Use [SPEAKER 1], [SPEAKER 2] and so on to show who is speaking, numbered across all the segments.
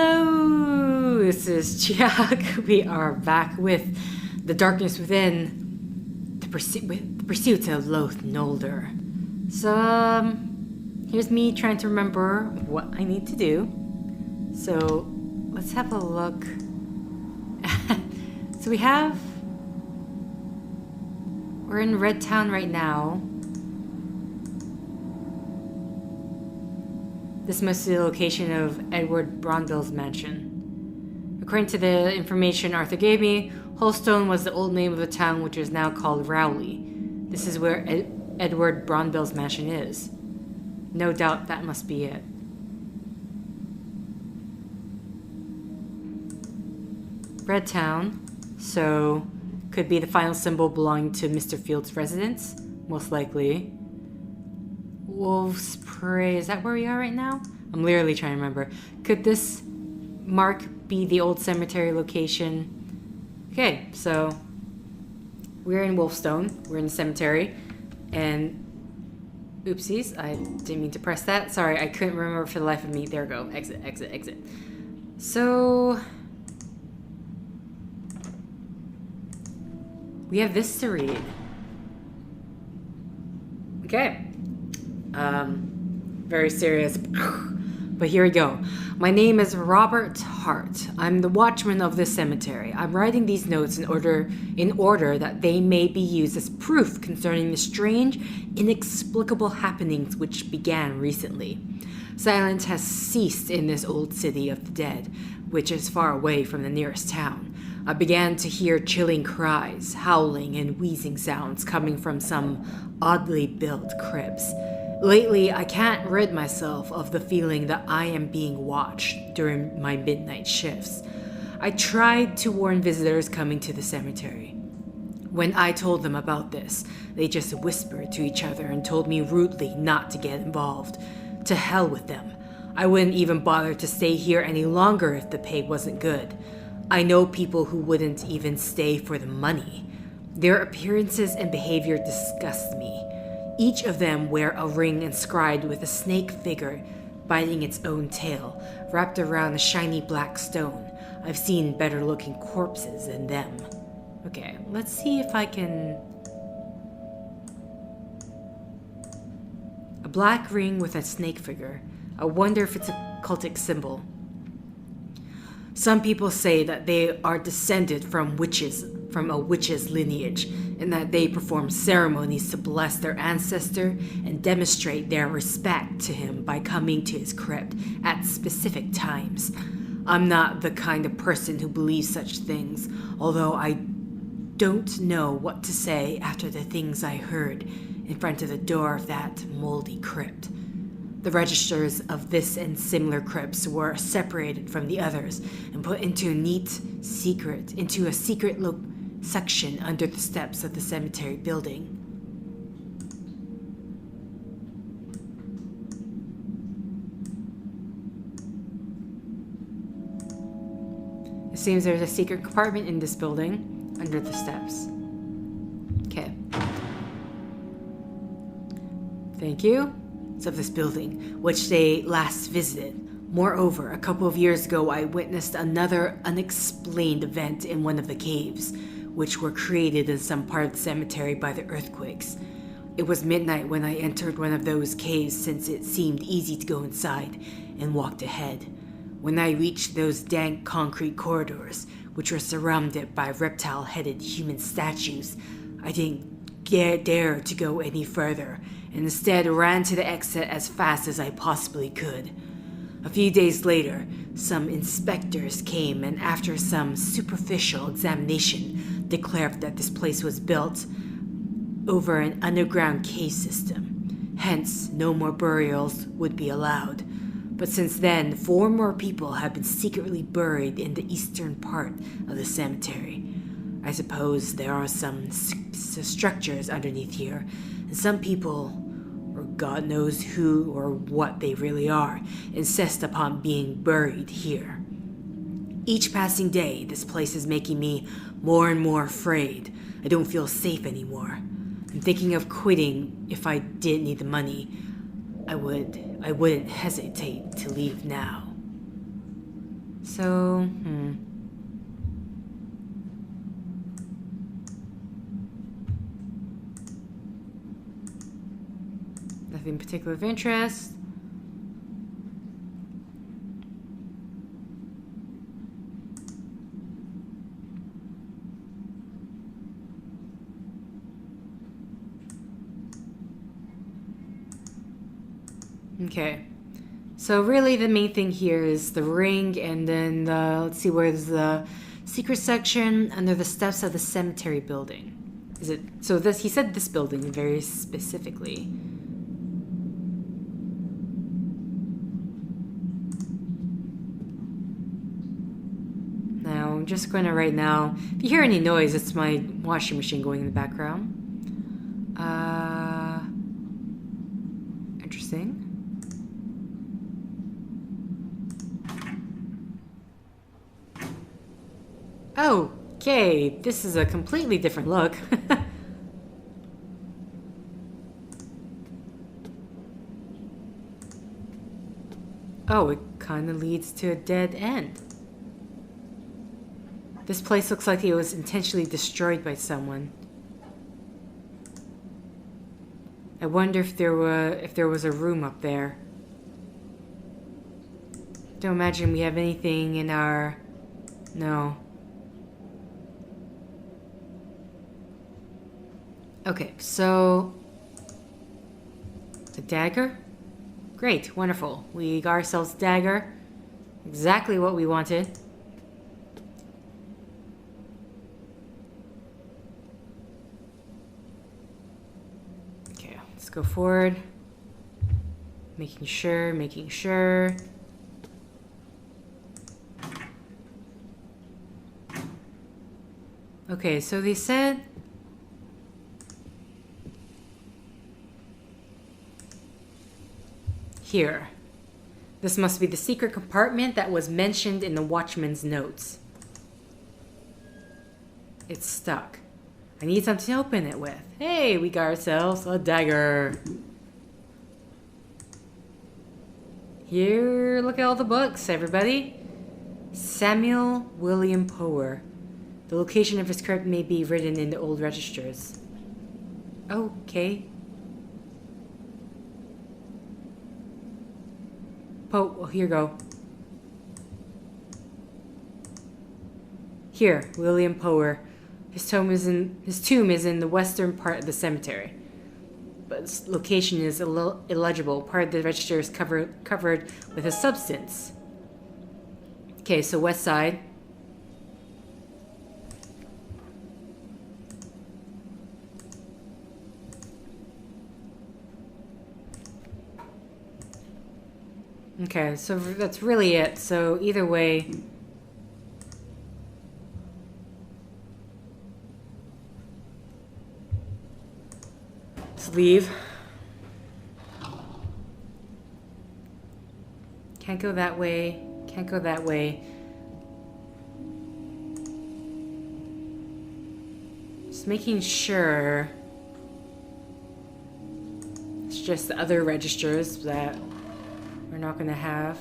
[SPEAKER 1] Hello, this is Chiak. We are back with The Darkness Within, the Pursuit of Loath Nolder. So, here's me trying to remember what I need to do. So, let's have a look. So we're in Red Town right now. This must be the location of Edward Bronville's mansion. According to the information Arthur gave me, Holstone was the old name of a town which is now called Rowley. This is where Edward Bronville's mansion is. No doubt that must be it. Red Town, so could be the final symbol belonging to Mr. Field's residence, most likely. Wolf's Prey, is that where we are right now? I'm literally trying to remember. Could this mark be the old cemetery location? Okay, so we're in Wolfstone. We're in the cemetery. And oopsies, I didn't mean to press that. Sorry, I couldn't remember for the life of me. There we go. Exit, exit, exit. So we have this to read. Okay. Very serious. But here we go. My name is Robert Hart. I'm the watchman of this cemetery. I'm writing these notes in order that they may be used as proof concerning the strange, inexplicable happenings which began recently. Silence has ceased in this old city of the dead, which is far away from the nearest town. I began to hear chilling cries, howling, and wheezing sounds coming from some oddly built crypts. Lately, I can't rid myself of the feeling that I am being watched during my midnight shifts. I tried to warn visitors coming to the cemetery. When I told them about this, they just whispered to each other and told me rudely not to get involved. To hell with them. I wouldn't even bother to stay here any longer if the pay wasn't good. I know people who wouldn't even stay for the money. Their appearances and behavior disgust me. Each of them wear a ring inscribed with a snake figure biting its own tail, wrapped around a shiny black stone. I've seen better looking corpses than them. Okay, let's see if I can... A black ring with a snake figure. I wonder if it's a cultic symbol. Some people say that they are descended from a witch's lineage, and that they perform ceremonies to bless their ancestor and demonstrate their respect to him by coming to his crypt at specific times. I'm not the kind of person who believes such things, although I don't know what to say after the things I heard in front of the door of that moldy crypt. The registers of this and similar crypts were separated from the others and put into a secret section under the steps of the cemetery building. It seems there's a secret compartment in this building under the steps. Okay. Thank you. Of this building, which they last visited. Moreover, a couple of years ago, I witnessed another unexplained event in one of the caves, which were created in some part of the cemetery by the earthquakes. It was midnight when I entered one of those caves, since it seemed easy to go inside, and walked ahead. When I reached those dank concrete corridors, which were surrounded by reptile-headed human statues, I didn't dare to go any further, and instead ran to the exit as fast as I possibly could. A few days later, some inspectors came and after some superficial examination declared that this place was built over an underground cave system. Hence, no more burials would be allowed. But since then, 4 more people have been secretly buried in the eastern part of the cemetery. I suppose there are some structures underneath here, and some people, or God knows who or what they really are, insist upon being buried here. Each passing day, this place is making me more and more afraid. I don't feel safe anymore. I'm thinking of quitting if I did need the money. I wouldn't hesitate to leave now. So, nothing particular of interest. Okay. So really the main thing here is the ring, and then let's see, where's the secret section under the steps of the cemetery building. Is it, so this, he said this building very specifically. Now, I'm just going to right now, if you hear any noise, it's my washing machine going in the background. Interesting. Okay, this is a completely different look. Oh, it kind of leads to a dead end. This place looks like it was intentionally destroyed by someone. I wonder if there was a room up there. Don't imagine we have anything in our... No. Okay, so... a dagger? Great, wonderful. We got ourselves a dagger. Exactly what we wanted. Okay, let's go forward. Making sure. Okay, so they said... Here. This must be the secret compartment that was mentioned in the Watchman's notes. It's stuck. I need something to open it with. Hey, we got ourselves a dagger. Here, look at all the books, everybody. Samuel William Power. The location of his crypt may be written in the old registers. Okay. Well, here you go. Here, William Power. His tomb is in the western part of the cemetery, but its location is illegible. Part of the register is covered with a substance. Okay, so west side. Okay, so that's really it. So either way... let's leave. Can't go that way. Can't go that way. Just making sure... it's just the other registers that... we're not going to have.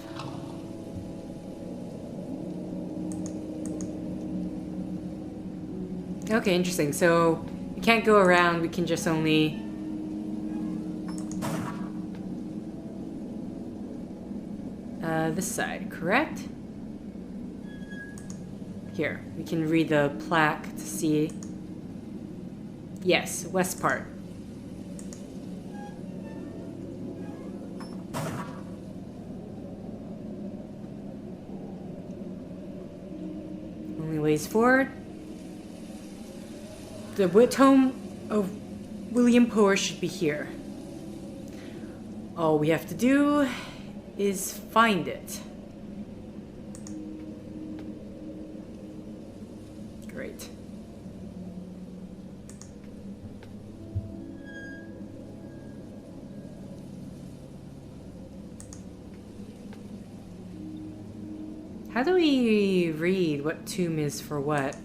[SPEAKER 1] Okay, interesting. So we can't go around. We can just only... this side, correct? Here, we can read the plaque to see. Yes, west part. Ways forward. The tome of William Power should be here. All we have to do is find it. Great. How do we read what tomb is for what?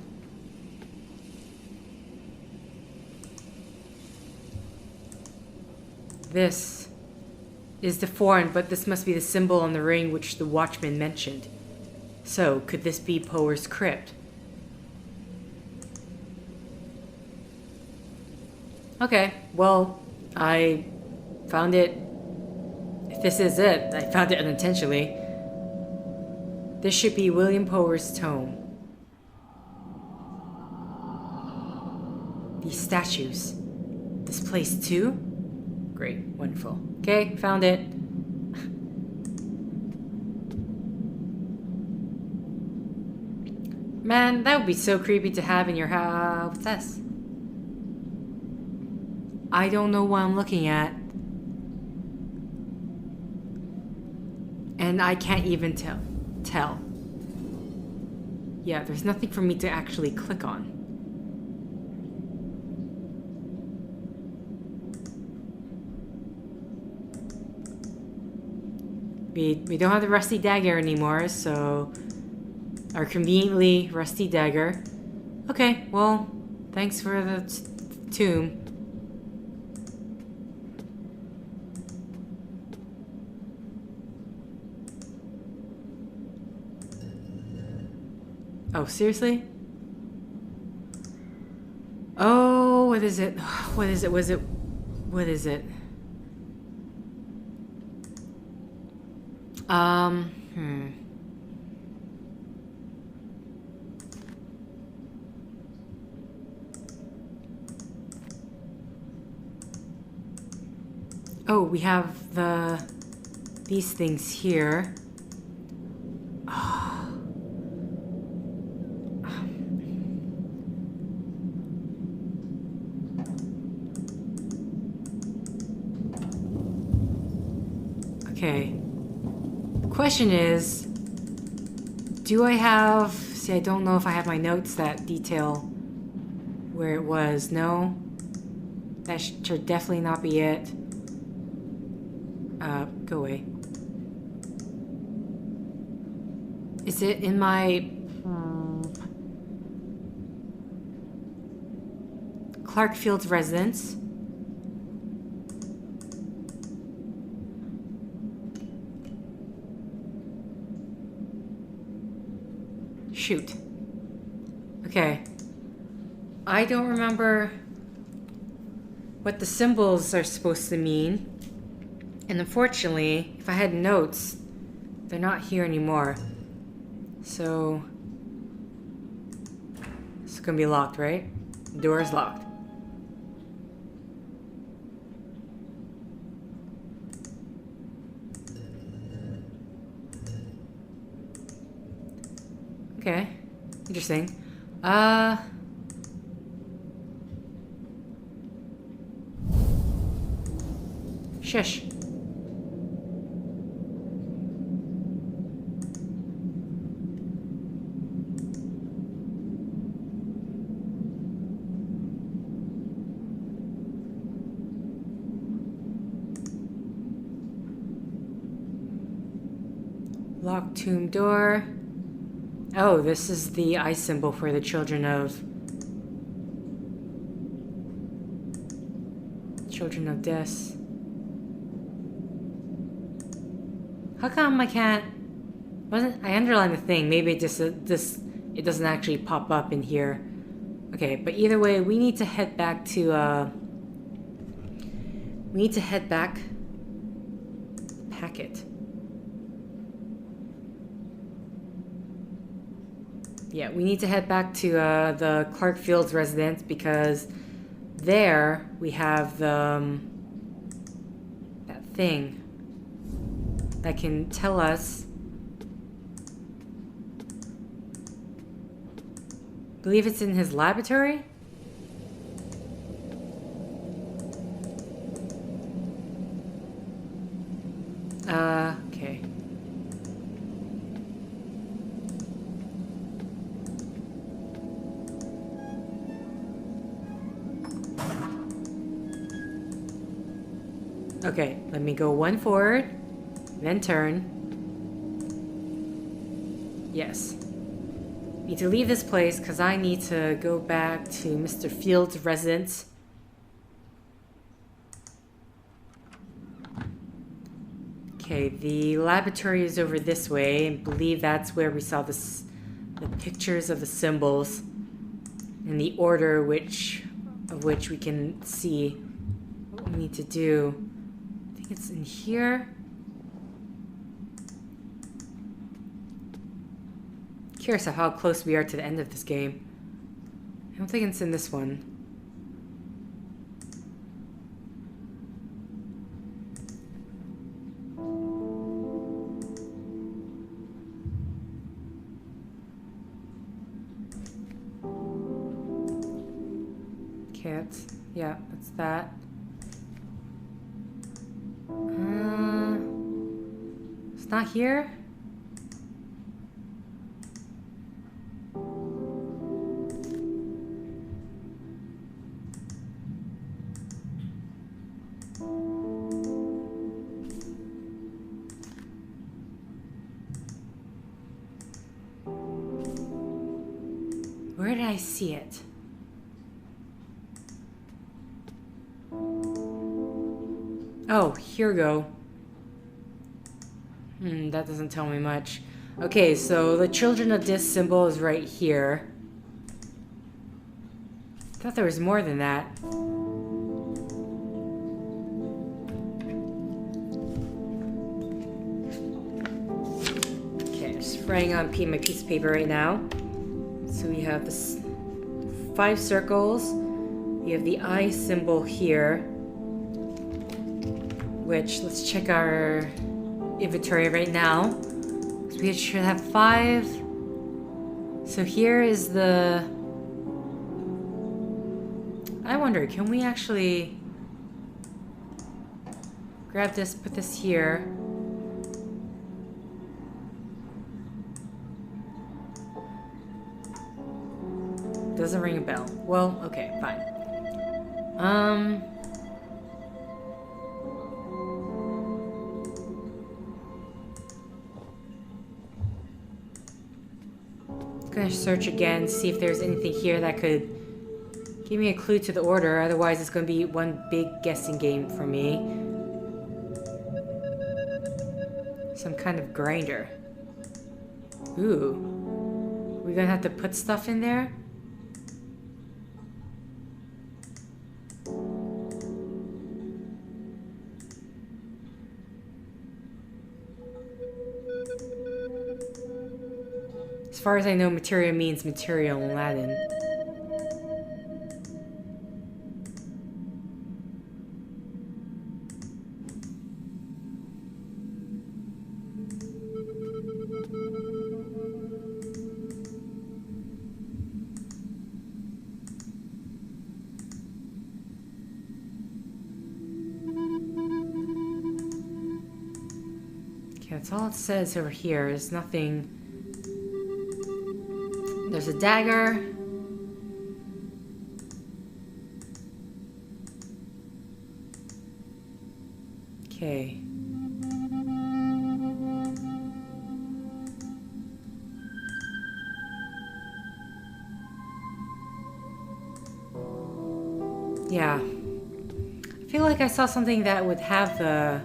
[SPEAKER 1] This is the foreign, but this must be the symbol on the ring which the watchman mentioned. So, could this be Poer's crypt? Okay, well, I found it. If this is it, I found it unintentionally. This should be William Poer's tome. These statues. This place too? Great, wonderful. Okay, found it. Man, that would be so creepy to have in your house. What's this? I don't know what I'm looking at. And I can't even tell. Yeah, there's nothing for me to actually click on. We don't have the rusty dagger anymore, so... Our conveniently rusty dagger. Okay, well, thanks for the tomb. Oh, seriously? Oh, what is it? What is it? What is it? Oh, we have these things here. Okay. Question is, do I have... See, I don't know if I have my notes that detail where it was. No? That should definitely not be it. Go away. Is it in my... Clarkfield's residence? Shoot. Okay. I don't remember what the symbols are supposed to mean. And unfortunately, if I had notes, they're not here anymore. So... It's gonna be locked, right? The door is locked. Okay. Interesting. Shush. Locked tomb door. Oh, this is the eye symbol for the children of death. How come I can't... I underlined the thing. Maybe it just it doesn't actually pop up in here. Okay, but either way, we need to head back to packet. Yeah, we need to head back to the Clarkfield's residence because there we have the that thing that can tell us. I believe it's in his laboratory. Okay. Okay, let me go one forward, then turn. Yes. Need to leave this place because I need to go back to Mr. Field's residence. Okay, the laboratory is over this way. I believe that's where we saw the pictures of the symbols and the order of which we can see what we need to do. I think it's in here. Curious of how close we are to the end of this game. I don't think it's in this one. Yeah, that's that. It's not here? Where did I see it? Oh, here we go. That doesn't tell me much. Okay, so the children of this symbol is right here. I thought there was more than that. Okay, just writing on my piece of paper right now. So we have this 5 circles. We have the eye symbol here. Which, let's check our inventory right now. So we should have 5. So here is the... I wonder, can we actually grab this, put this here? Doesn't ring a bell. Well, okay, fine. Gonna search again, see if there's anything here that could give me a clue to the order. Otherwise, it's gonna be one big guessing game for me. Some kind of grinder. Ooh. We're gonna have to put stuff in there? As far as I know, materia means material in Latin. Okay, that's all it says over here. There's nothing... There's a dagger. Okay. Yeah. I feel like I saw something that would have the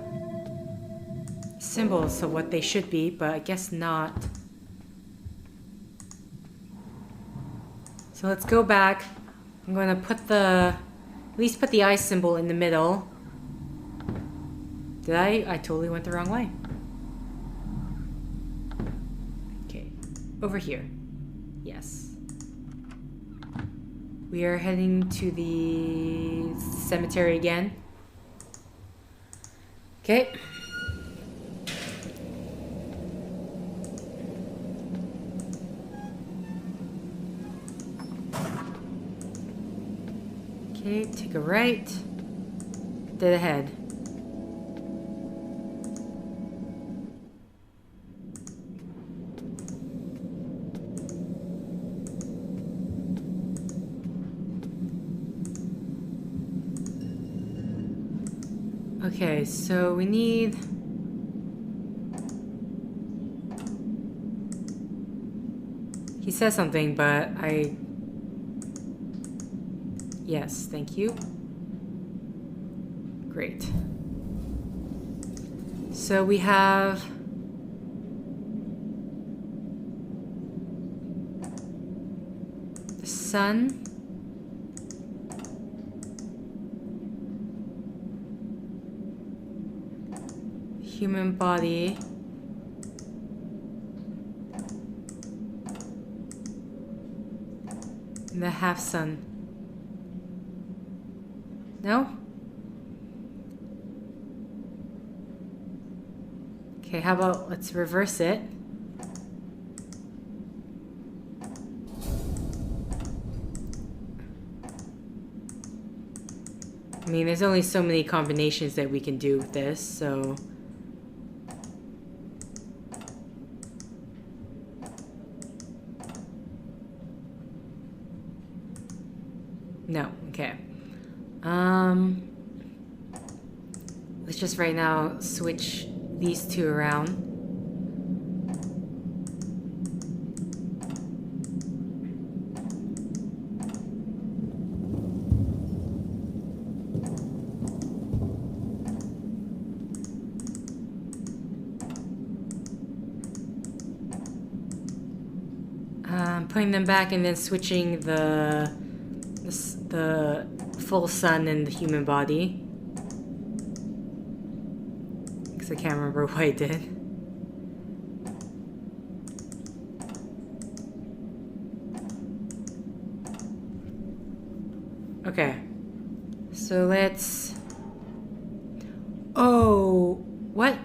[SPEAKER 1] symbols of what they should be, but I guess not. So let's go back. I'm going to put at least put the eye symbol in the middle. Did I? I totally went the wrong way. Okay, over here. Yes. We are heading to the cemetery again. Okay. Okay, take a right. Dead ahead. Okay, so we need... He says something, but I... Yes, thank you. Great. So we have the sun. Human body. And the half sun. No? Okay, how about let's reverse it. I mean, there's only so many combinations that we can do with this, so... No, okay. Let's just right now switch these two around. Putting them back and then switching the full sun and the human body. Because I can't remember what I did. Okay. So let's... Oh, what?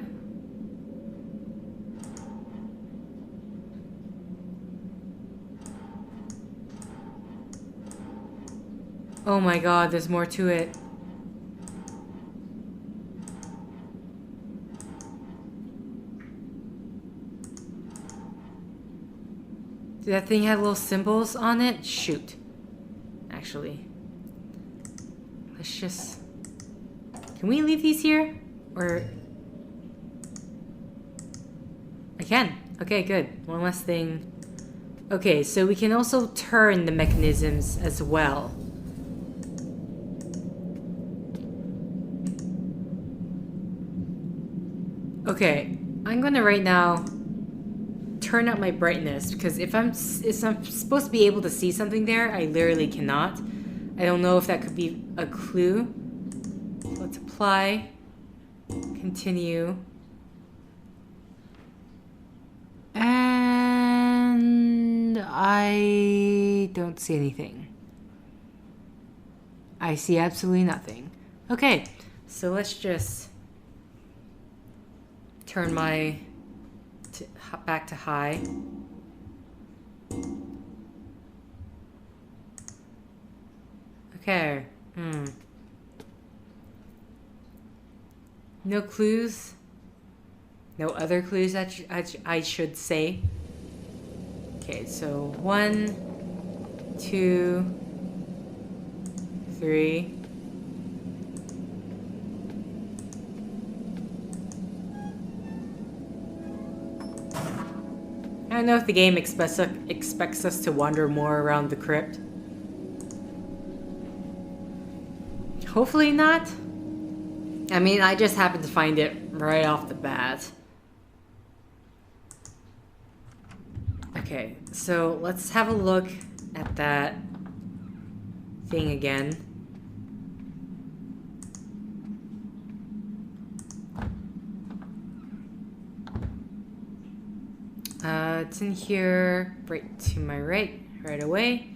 [SPEAKER 1] Oh my god, there's more to it. Did that thing have little symbols on it? Shoot. Actually. Let's just... Can we leave these here? Or... I can. Okay, good. One last thing. Okay, so we can also turn the mechanisms as well. Okay, I'm gonna right now turn up my brightness because if I'm supposed to be able to see something there, I literally cannot. I don't know if that could be a clue. So let's apply, continue, and I don't see anything. I see absolutely nothing. Okay, so let's just turn my back to high. Okay. No clues. No other clues that I should say. Okay, so 1, 2, 3. I don't know if the game expects us to wander more around the crypt. Hopefully not. I mean, I just happened to find it right off the bat. Okay, so let's have a look at that thing again. It's in here, right to my right away.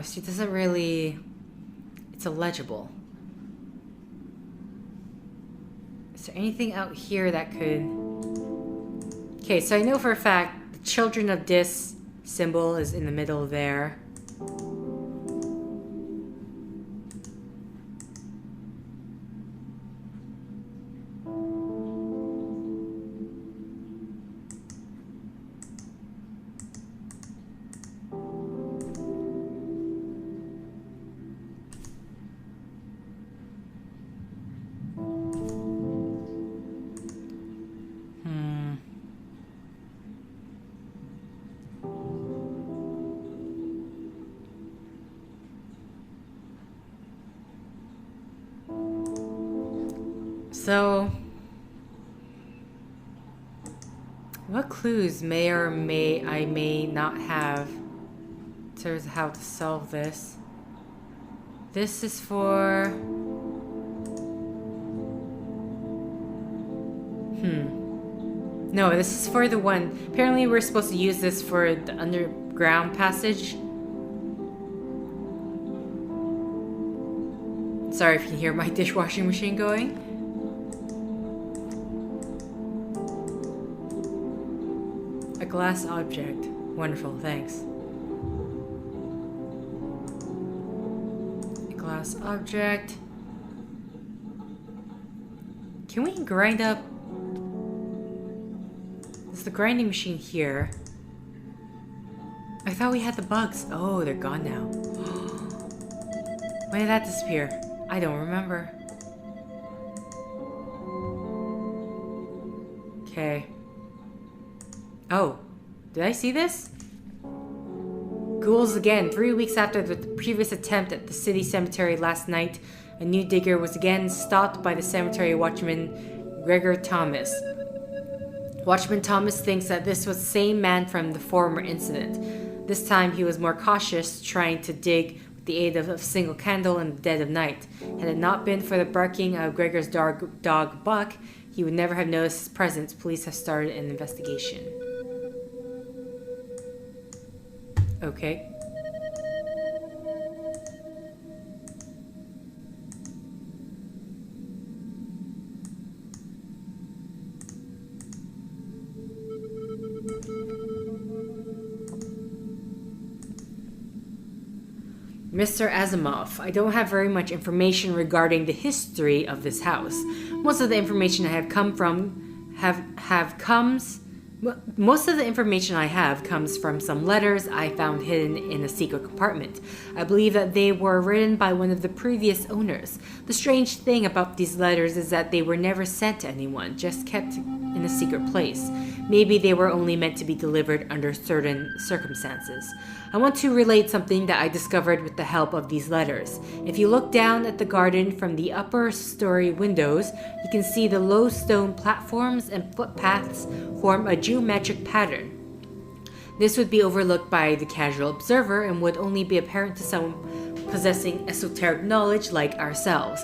[SPEAKER 1] She doesn't really... It's illegible. Is there anything out here that could... Okay, so I know for a fact the Children of Dis symbol is in the middle there. So, what clues may or may not have in terms of how to solve this? This is for... No, this is for the one... Apparently we're supposed to use this for the underground passage. Sorry if you can hear my dishwashing machine going. A glass object. Wonderful, thanks. A glass object. Can we grind up... There's the grinding machine here. I thought we had the bugs. Oh, they're gone now. When did that disappear? I don't remember. Okay. Oh, did I see this? Ghouls again. 3 weeks after the previous attempt at the city cemetery last night, a new digger was again stopped by the cemetery watchman, Gregor Thomas. Watchman Thomas thinks that this was the same man from the former incident. This time he was more cautious, trying to dig with the aid of a single candle in the dead of night. Had it not been for the barking of Gregor's dog Buck, he would never have noticed his presence. Police have started an investigation. Okay. Mr. Asimov, I don't have very much information regarding the history of this house. Most of the information I have comes from some letters I found hidden in a secret compartment. I believe that they were written by one of the previous owners. The strange thing about these letters is that they were never sent to anyone, just kept in a secret place. Maybe they were only meant to be delivered under certain circumstances. I want to relate something that I discovered with the help of these letters. If you look down at the garden from the upper story windows, you can see the low stone platforms and footpaths form a geometric pattern. This would be overlooked by the casual observer and would only be apparent to someone possessing esoteric knowledge like ourselves.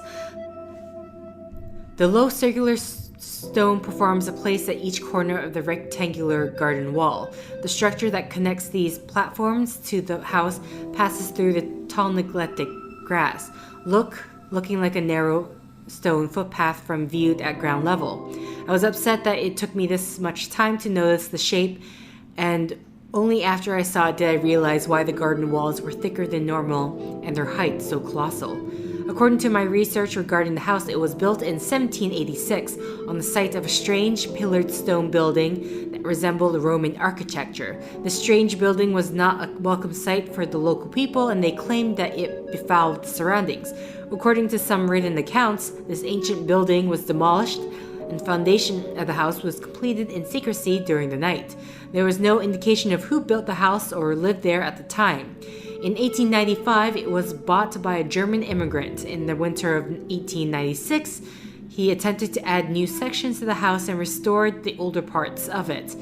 [SPEAKER 1] The low circular stone performs a place at each corner of the rectangular garden wall. The structure that connects these platforms to the house passes through the tall neglected grass, looking like a narrow stone footpath from viewed at ground level. I was upset that it took me this much time to notice the shape, and only after I saw it did I realize why the garden walls were thicker than normal and their height so colossal. According to my research regarding the house, it was built in 1786 on the site of a strange pillared stone building that resembled Roman architecture. The strange building was not a welcome sight for the local people, and they claimed that it befouled the surroundings. According to some written accounts, this ancient building was demolished and the foundation of the house was completed in secrecy during the night. There was no indication of who built the house or lived there at the time. In 1895, it was bought by a German immigrant. In the winter of 1896, he attempted to add new sections to the house and restored the older parts of it.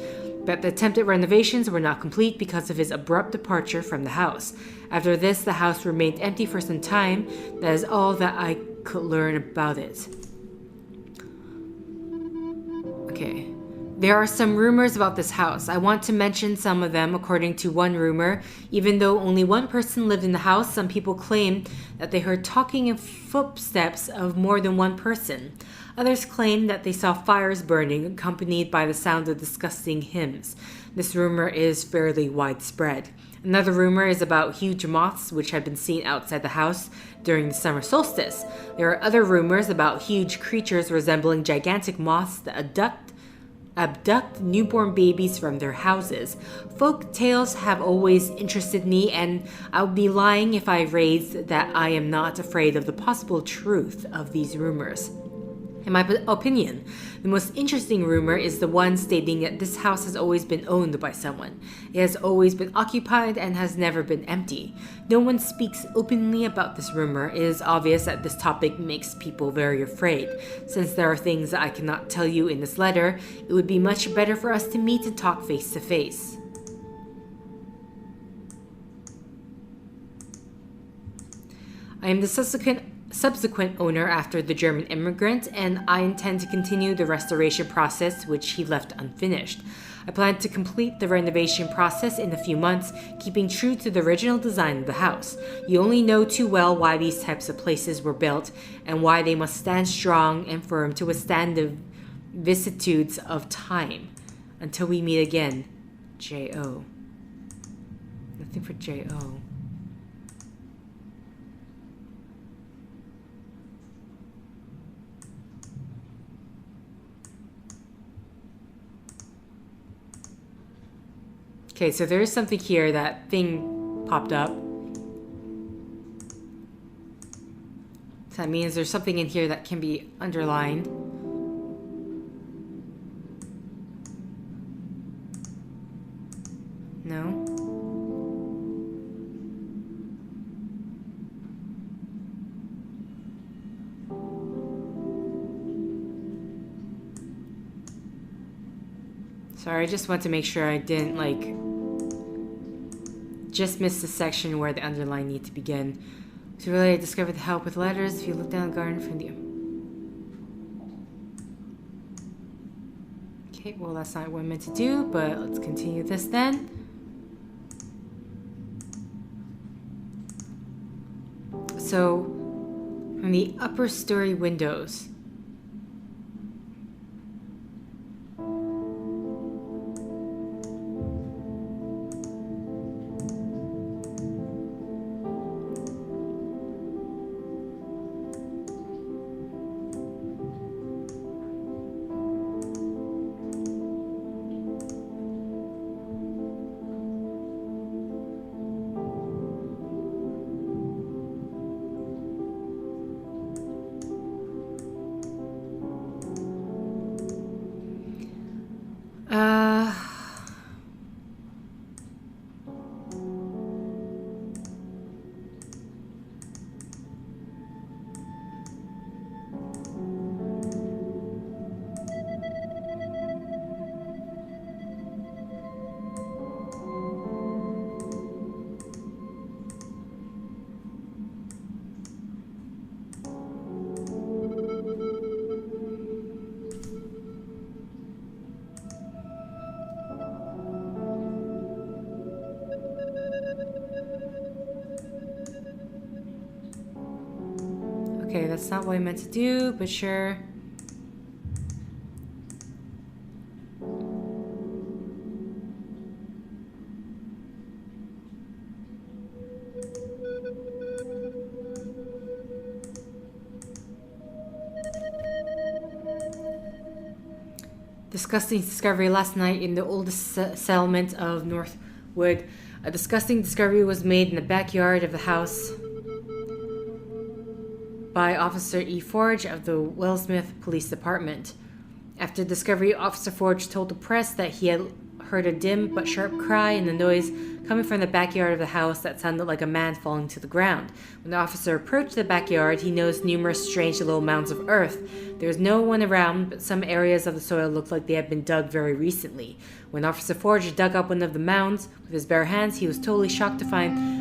[SPEAKER 1] But the attempted renovations were not complete because of his abrupt departure from the house. After this, the house remained empty for some time. That is all that I could learn about it. Okay. There are some rumors about this house. I want to mention some of them. According to one rumor, even though only one person lived in the house, some people claim that they heard talking and footsteps of more than one person. Others claim that they saw fires burning, accompanied by the sound of disgusting hymns. This rumor is fairly widespread. Another rumor is about huge moths which had been seen outside the house during the summer solstice. There are other rumors about huge creatures resembling gigantic moths that abduct newborn babies from their houses. Folk tales have always interested me, and I would be lying if I raised that I am not afraid of the possible truth of these rumors. In my opinion, the most interesting rumor is the one stating that this house has always been owned by someone. It has always been occupied and has never been empty. No one speaks openly about this rumor. It is obvious that this topic makes people very afraid. Since there are things that I cannot tell you in this letter, it would be much better for us to meet and talk face to face. I am the subsequent owner after the German immigrant, and I intend to continue the restoration process which he left unfinished. I plan to complete the renovation process in a few months, keeping true to the original design of the house. You only know too well why these types of places were built, and why they must stand strong and firm to withstand the vicissitudes of time. Until we meet again, J.O. Nothing for J.O. Okay, so there is something here. That thing popped up. So that means there's something in here that can be underlined. No? Sorry, I just want to make sure I didn't, just miss the section where the underline needs to begin. So really, I discovered the help with letters. If you look down the garden from the... Okay, well, that's not what I'm meant to do, but let's continue this then. So, from the upper story windows... Okay, that's not what I meant to do, but sure. Disgusting discovery last night in the oldest settlement of Northwood. A disgusting discovery was made in the backyard of the house by Officer E. Forge of the Wellsmith Police Department. After discovery, Officer Forge told the press that he had heard a dim but sharp cry and the noise coming from the backyard of the house that sounded like a man falling to the ground. When the officer approached the backyard, he noticed numerous strange little mounds of earth. There was no one around, but some areas of the soil looked like they had been dug very recently. When Officer Forge dug up one of the mounds with his bare hands, he was totally shocked to find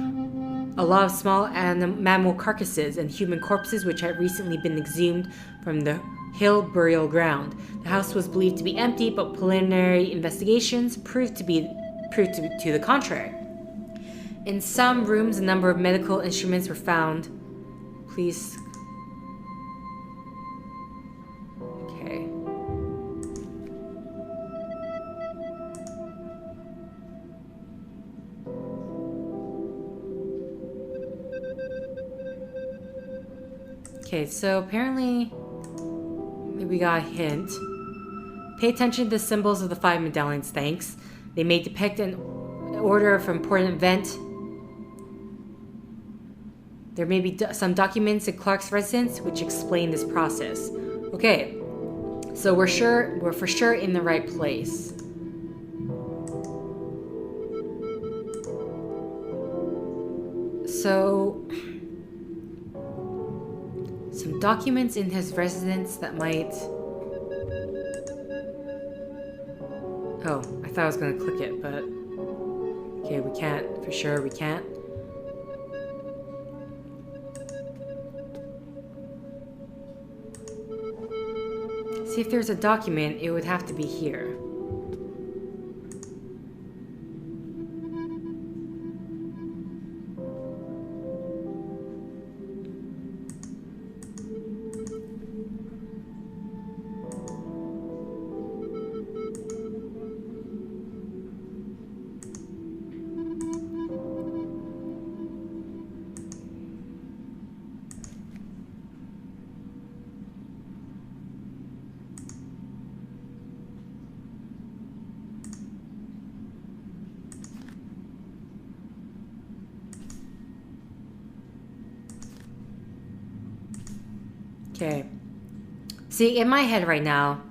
[SPEAKER 1] a lot of small mammal carcasses and human corpses which had recently been exhumed from the hill burial ground. The house was believed to be empty, but preliminary investigations proved to the contrary. In some rooms, a number of medical instruments were found. Please. Okay. Okay, so apparently we got a hint. Pay attention to the symbols of the 5 medallions, thanks. They may depict an order of important event. There may be some documents in Clark's residence which explain this process. Okay, so we're for sure in the right place. So, some documents in his residence that might... Oh, I thought I was gonna click it, but... Okay, we can't. For sure, we can't. See, if there's a document, it would have to be here. Okay. See, in my head right now,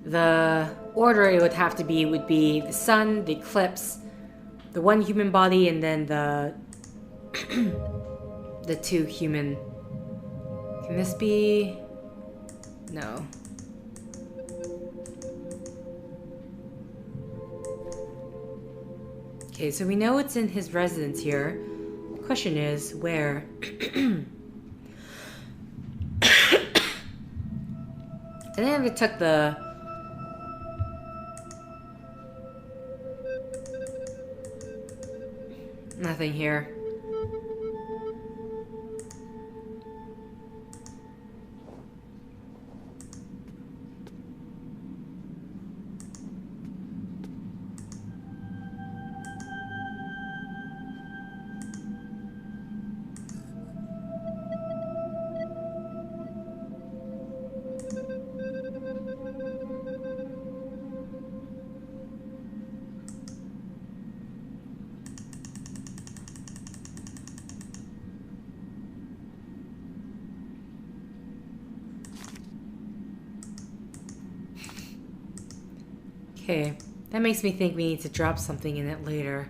[SPEAKER 1] the order it would have to be would be the sun, the eclipse, the one human body, and then the the two human. Can this be? No. Okay, so we know it's in his residence here. The question is, where? I think I took the... Nothing here. Okay, that makes me think we need to drop something in it later.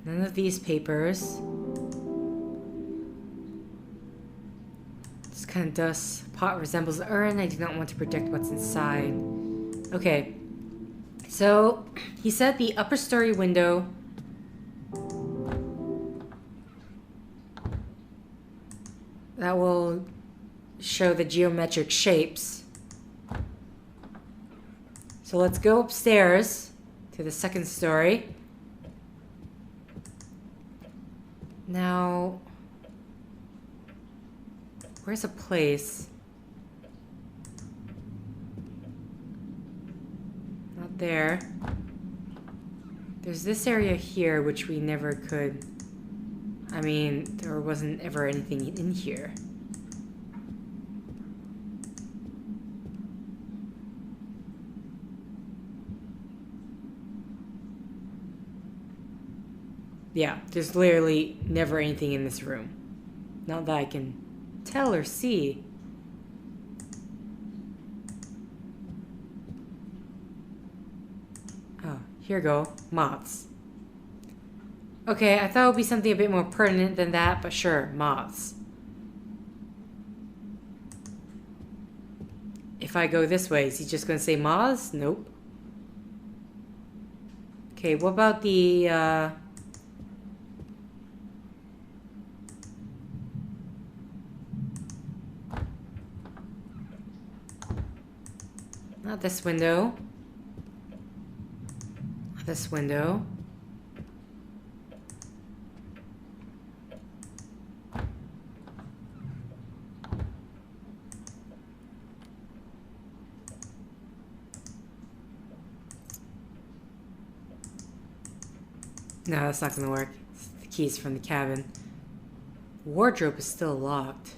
[SPEAKER 1] None of these papers. This kind of dust pot resembles an urn. I do not want to predict what's inside. Okay, so he said the upper story window that will show the geometric shapes. So let's go upstairs to the second story. Now, where's a place? Not there. There's this area here which we never could... I mean, there wasn't ever anything in here. Yeah, there's literally never anything in this room. Not that I can tell or see. Oh, here we go. Moths. Okay, I thought it would be something a bit more pertinent than that, but sure, moths. If I go this way, is he just going to say moths? Nope. Okay, what about the, Not this window. Not this window. No, that's not gonna work. It's the keys from the cabin. The wardrobe is still locked.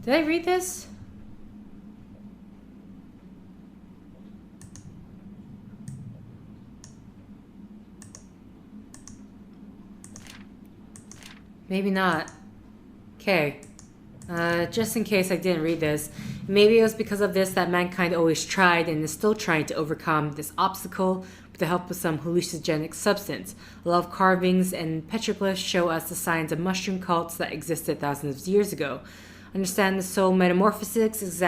[SPEAKER 1] Did I read this? Maybe not. Okay. Just in case I didn't read this, maybe it was because of this that mankind always tried and is still trying to overcome this obstacle with the help of some hallucinogenic substance. A lot of carvings and petroglyphs show us the signs of mushroom cults that existed thousands of years ago. Understand the soul metamorphosis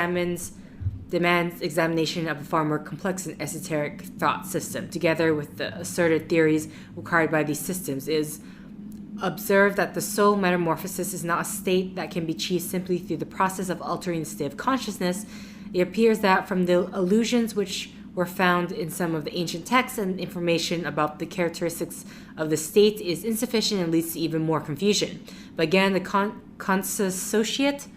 [SPEAKER 1] demands examination of a far more complex and esoteric thought system. Together with the asserted theories required by these systems is observe that the soul metamorphosis is not a state that can be achieved simply through the process of altering the state of consciousness. It appears that from the allusions which were found in some of the ancient texts and information about the characteristics of the state is insufficient and leads to even more confusion. But again, the consociate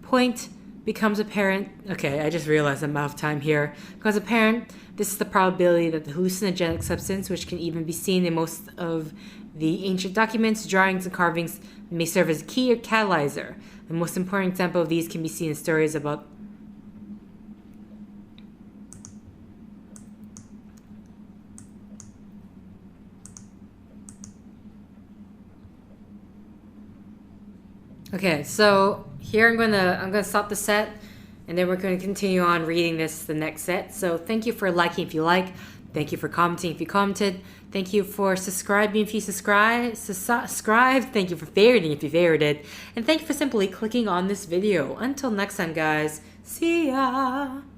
[SPEAKER 1] point becomes apparent. Okay, I just realized I'm out of time here. Becomes apparent, this is the probability that the hallucinogenic substance, which can even be seen in most of the ancient documents, drawings, and carvings, may serve as a key or catalyzer. The most important example of these can be seen in stories about Okay, so here I'm gonna stop the set, and then we're going to continue on reading the next set. So thank you for liking if you like. Thank you for commenting if you commented. Thank you for subscribing if you subscribed. Thank you for favoriting if you favorited. And thank you for simply clicking on this video. Until next time, guys. See ya!